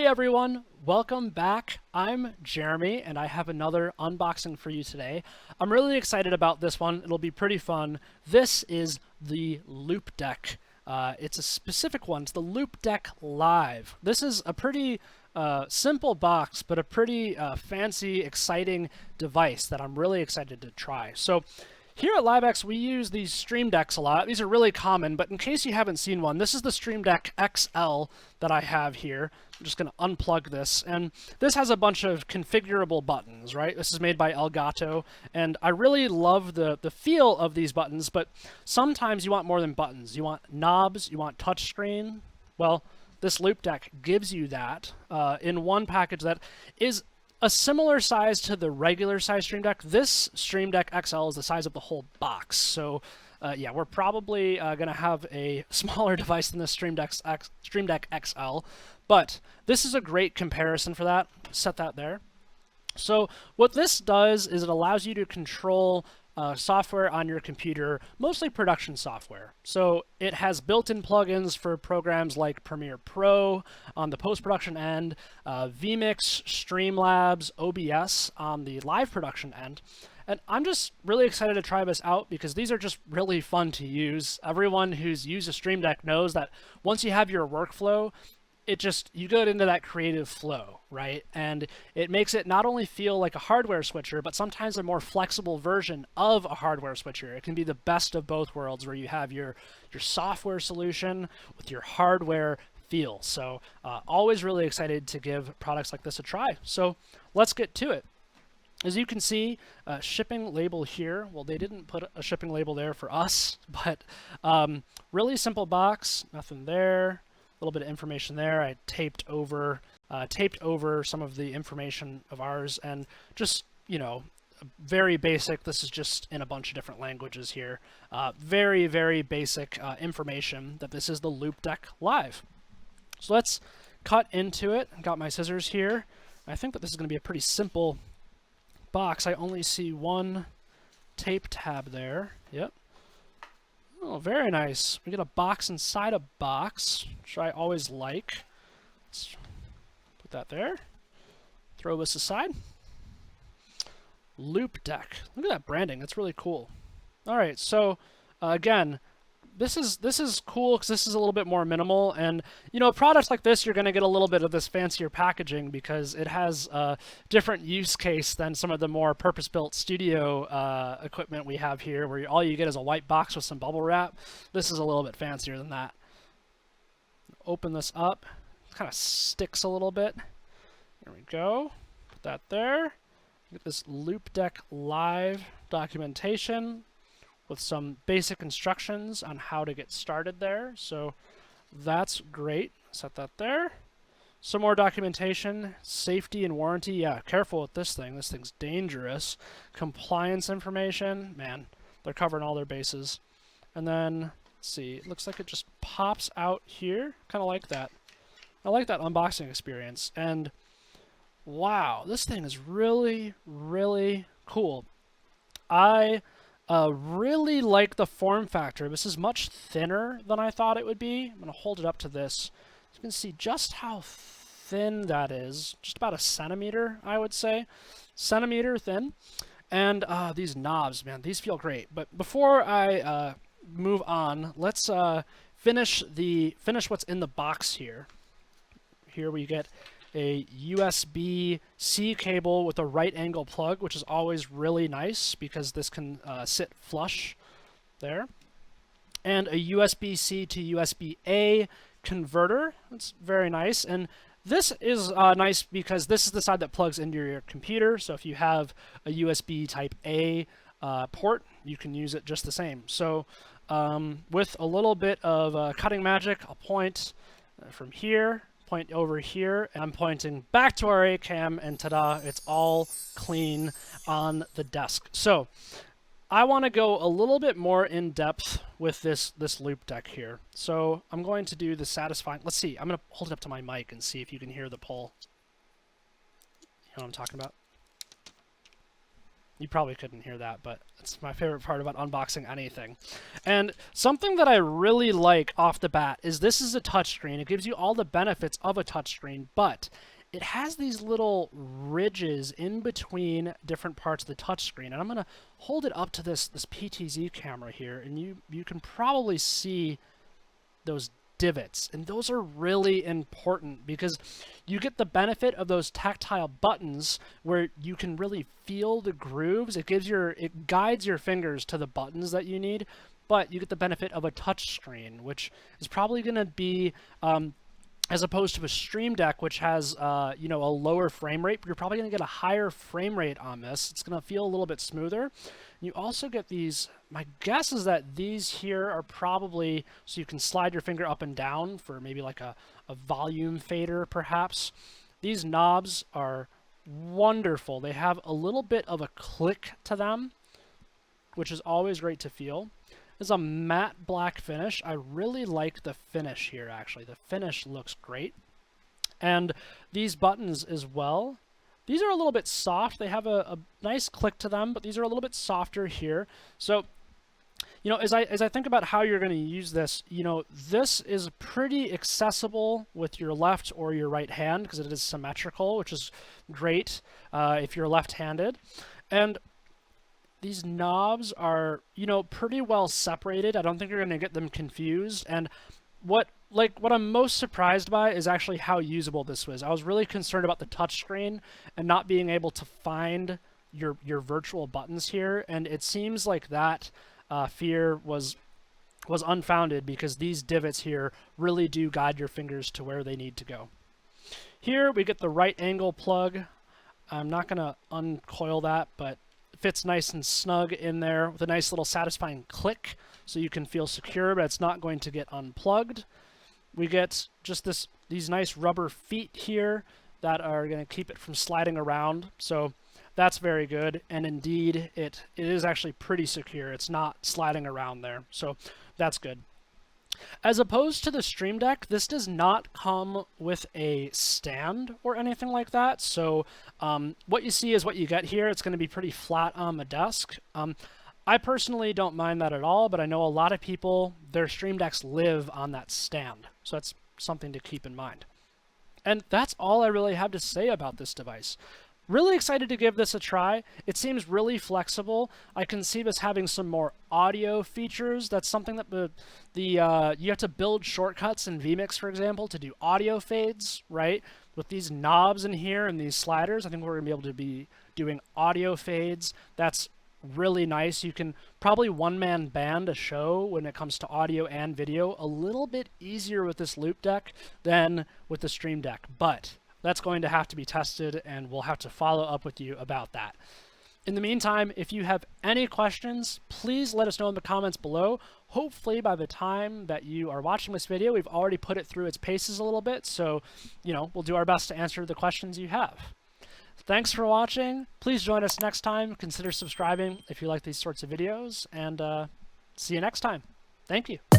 Hey everyone, welcome back. I'm Jeremy and I have another unboxing for you today. I'm really excited about this one. It'll be pretty fun. This is the LoupeDeck. It's a specific one. It's the LoupeDeck Live. This is a pretty simple box, but a pretty fancy, exciting device that I'm really excited to try. So here at LoupeDeck, we use these Stream Decks a lot. These are really common, but in case you haven't seen one, this is the Stream Deck XL that I have here. I'm just going to unplug this, and this has a bunch of configurable buttons, right? This is made by Elgato, and I really love the feel of these buttons, but sometimes you want more than buttons. You want knobs, you want touchscreen. Well, this LoupeDeck gives you that in one package that is a similar size to the regular size Stream Deck. This Stream Deck XL is the size of the whole box. So yeah, we're probably going to have a smaller device than the Stream Deck XL, but this is a great comparison for that. Set that there. So what this does is it allows you to control software on your computer, mostly production software. So it has built-in plugins for programs like Premiere Pro on the post-production end, vMix, Streamlabs, OBS on the live production end. And I'm just really excited to try this out because these are just really fun to use. Everyone who's used a Stream Deck knows that once you have your workflow, you get into that creative flow, right? And it makes it not only feel like a hardware switcher, but sometimes a more flexible version of a hardware switcher. It can be the best of both worlds where you have your software solution with your hardware feel. So always really excited to give products like this a try. So let's get to it. As you can see, shipping label here. Well, they didn't put a shipping label there for us, but really simple box, nothing there. Little bit of information there. I taped over some of the information of ours, and just, you know, very basic. This is just in a bunch of different languages here. Very, very basic information that this is the LoupeDeck Live. So let's cut into it. Got my scissors here. I think that this is going to be a pretty simple box. I only see one tape tab there. Yep. Oh, very nice. We get a box inside a box, which I always like. Let's put that there. Throw this aside. LoupeDeck. Look at that branding. That's really cool. All right, so again, this is cool because this is a little bit more minimal, and you know, a product like this, you're going to get a little bit of this fancier packaging because it has a different use case than some of the more purpose-built studio equipment we have here, where all you get is a white box with some bubble wrap. This is a little bit fancier than that. Open this up. It kind of sticks a little bit. There we go. Put that there. Get this LoupeDeck Live documentation with some basic instructions on how to get started there. So that's great. Set that there. Some more documentation, safety and warranty. Yeah, careful with this thing. This thing's dangerous. Compliance information. Man, they're covering all their bases. And then, let's see, it looks like it just pops out here. Kind of like that. I like that unboxing experience. And wow, this thing is really, really cool. I really like the form factor. This is much thinner than I thought it would be. I'm going to hold it up to this. You can see just how thin that is. Just about a centimeter, I would say. Centimeter thin. And these knobs, man, these feel great. But before I move on, let's finish what's in the box here. Here we get a USB-C cable with a right angle plug, which is always really nice because this can sit flush there. And a USB-C to USB-A converter. That's very nice. And this is nice because this is the side that plugs into your computer. So if you have a USB type A port, you can use it just the same. So with a little bit of cutting magic, I'll point from here, point over here, and I'm pointing back to our A-cam, and ta-da, it's all clean on the desk. So I want to go a little bit more in depth with this LoupeDeck here. So I'm going to do the satisfying. Let's see. I'm going to hold it up to my mic and see if you can hear the pull. You know what I'm talking about? You probably couldn't hear that, but it's my favorite part about unboxing anything. And something that I really like off the bat is this is a touchscreen. It gives you all the benefits of a touchscreen, but it has these little ridges in between different parts of the touchscreen. And I'm going to hold it up to this PTZ camera here, and you can probably see those divots, and those are really important because you get the benefit of those tactile buttons where you can really feel the grooves. It guides your fingers to the buttons that you need, but you get the benefit of a touch screen, which is probably going to be as opposed to a Stream Deck, which has a lower frame rate. But you're probably going to get a higher frame rate on this. It's going to feel a little bit smoother. You also get these, my guess is that these here are probably, so you can slide your finger up and down for maybe like a volume fader perhaps. These knobs are wonderful. They have a little bit of a click to them, which is always great to feel. It's a matte black finish. I really like the finish here, actually. The finish looks great. And these buttons as well, these are a little bit soft. They have a nice click to them, but these are a little bit softer here. So, as I think about how you're going to use this, this is pretty accessible with your left or your right hand because it is symmetrical, which is great if you're left-handed. And these knobs are, pretty well separated. I don't think you're going to get them confused. And what I'm most surprised by is actually how usable this was. I was really concerned about the touchscreen and not being able to find your virtual buttons here, and it seems like that fear was unfounded because these divots here really do guide your fingers to where they need to go. Here we get the right angle plug. I'm not going to uncoil that, but it fits nice and snug in there with a nice little satisfying click so you can feel secure, but it's not going to get unplugged. We get just these nice rubber feet here that are going to keep it from sliding around. So that's very good. And indeed, it is actually pretty secure. It's not sliding around there. So that's good. As opposed to the Stream Deck, this does not come with a stand or anything like that. So what you see is what you get here. It's going to be pretty flat on the desk. I personally don't mind that at all, but I know a lot of people, their Stream Decks live on that stand. So that's something to keep in mind. And that's all I really have to say about this device. Really excited to give this a try. It seems really flexible. I can see this having some more audio features. That's something that you have to build shortcuts in vMix, for example, to do audio fades, right? With these knobs in here and these sliders, I think we're going to be able to be doing audio fades. That's really nice. You can probably one-man band a show when it comes to audio and video a little bit easier with this LoupeDeck than with the Stream Deck, but that's going to have to be tested, and we'll have to follow up with you about that. In the meantime, if you have any questions, please let us know in the comments below. Hopefully by the time that you are watching this video, we've already put it through its paces a little bit, so we'll do our best to answer the questions you have. Thanks for watching. Please join us next time. Consider subscribing if you like these sorts of videos, and see you next time. Thank you.